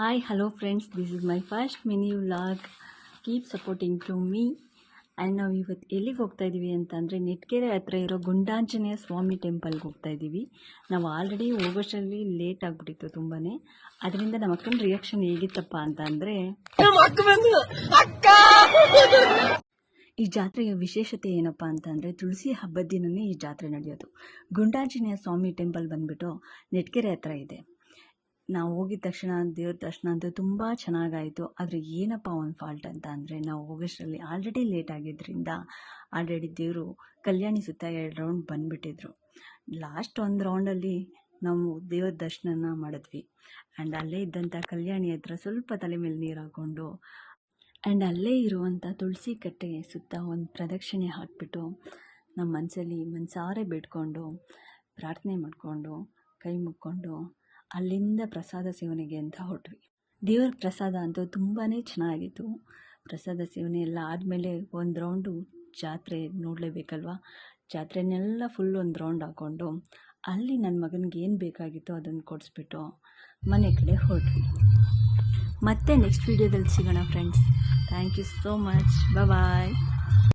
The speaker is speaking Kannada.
Hi, hello friends. This is my first mini vlog. Keep supporting to me. And ನಾವು ಇವತ್ತು ಎಲ್ಲಿಗೆ ಹೋಗ್ತಾ ಇದ್ದೀವಿ ಅಂತಂದರೆ ನೆಟ್ಕೆರೆ ಹತ್ರ ಇರೋ ಗುಂಡಾಂಜನೇಯ ಸ್ವಾಮಿ ಟೆಂಪಲ್ಗೆ ಹೋಗ್ತಾ ಇದ್ದೀವಿ. ನಾವು ಆಲ್ರೆಡಿ ಹೋಗೋಷ್ಟರಲ್ಲಿ ಲೇಟ್ ಆಗಿಬಿಟ್ಟಿತ್ತು ತುಂಬಾ. ಅದರಿಂದ ನಮ್ಮ ಅಕ್ಕನ ರಿಯಾಕ್ಷನ್ ಹೇಗಿತ್ತಪ್ಪ ಅಂತಂದರೆ, ಈ ಜಾತ್ರೆಯ ವಿಶೇಷತೆ ಏನಪ್ಪ ಅಂತಂದರೆ ತುಳಸಿ ಹಬ್ಬದ ದಿನವೇ ಈ ಜಾತ್ರೆ ನಡೆಯೋದು. ಗುಂಡಾಂಜನೇಯ ಸ್ವಾಮಿ ಟೆಂಪಲ್ ಬಂದುಬಿಟ್ಟು ನೆಟ್ಕೆರೆ ಹತ್ರ ಇದೆ. ನಾವು ಹೋಗಿದ ತಕ್ಷಣ ದೇವ್ರ ದರ್ಶನ ಅಂತೂ ತುಂಬ ಚೆನ್ನಾಗಾಯಿತು. ಆದರೆ ಏನಪ್ಪ ಒಂದು ಫಾಲ್ಟ್ ಅಂತ ಅಂದರೆ, ನಾವು ಹೋಗೋಷ್ಟರಲ್ಲಿ ಆಲ್ರೆಡಿ ಲೇಟ್ ಆಗಿದ್ದರಿಂದ ಆಲ್ರೆಡಿ ದೇವರು ಕಲ್ಯಾಣಿ ಸುತ್ತ 2 ರೌಂಡ್ ಬಂದುಬಿಟ್ಟಿದ್ರು. ಲಾಸ್ಟ್ ಒಂದು ರೌಂಡಲ್ಲಿ ನಾವು ದೇವ್ರ ದರ್ಶನ ಮಾಡಿದ್ವಿ. ಆ್ಯಂಡ್ ಅಲ್ಲೇ ಇದ್ದಂಥ ಕಲ್ಯಾಣಿ ಹತ್ರ ಸ್ವಲ್ಪ ತಲೆ ಮೇಲೆ ನೀರು ಹಾಕ್ಕೊಂಡು ಆ್ಯಂಡ್ ಅಲ್ಲೇ ಇರುವಂಥ ತುಳಸಿ ಕಟ್ಟೆಗೆ ಸುತ್ತ ಒಂದು ಪ್ರದಕ್ಷಿಣೆ ಹಾಕಿಬಿಟ್ಟು ನಮ್ಮ ಮನಸಾರೆ ಬೇಡ್ಕೊಂಡು ಪ್ರಾರ್ಥನೆ ಮಾಡಿಕೊಂಡು ಕೈ ಮುಕ್ಕೊಂಡು ಅಲ್ಲಿಂದ ಪ್ರಸಾದ ಸೇವನೆಗೆ ಅಂತ ಹೊರಟ್ವಿ. ದೇವರ ಪ್ರಸಾದ ಅಂತೂ ತುಂಬಾ ಚೆನ್ನಾಗಿತ್ತು. ಪ್ರಸಾದ ಸೇವನೆ ಎಲ್ಲ ಆದಮೇಲೆ ಒಂದು ರೌಂಡು ಜಾತ್ರೆ ನೋಡಲೇಬೇಕಲ್ವ. ಜಾತ್ರೆನೆಲ್ಲ ಫುಲ್ ಒಂದು ರೌಂಡ್ ಹಾಕ್ಕೊಂಡು ಅಲ್ಲಿ ನನ್ನ ಮಗನಿಗೆ ಏನು ಬೇಕಾಗಿತ್ತೋ ಅದನ್ನು ಕೊಡಿಸ್ಬಿಟ್ಟು ಮನೆ ಕಡೆ ಹೊರಟ್ವಿ. ಮತ್ತೆ ನೆಕ್ಸ್ಟ್ ವೀಡಿಯೋದಲ್ಲಿ ಸಿಗೋಣ friends. Thank you so much. Bye.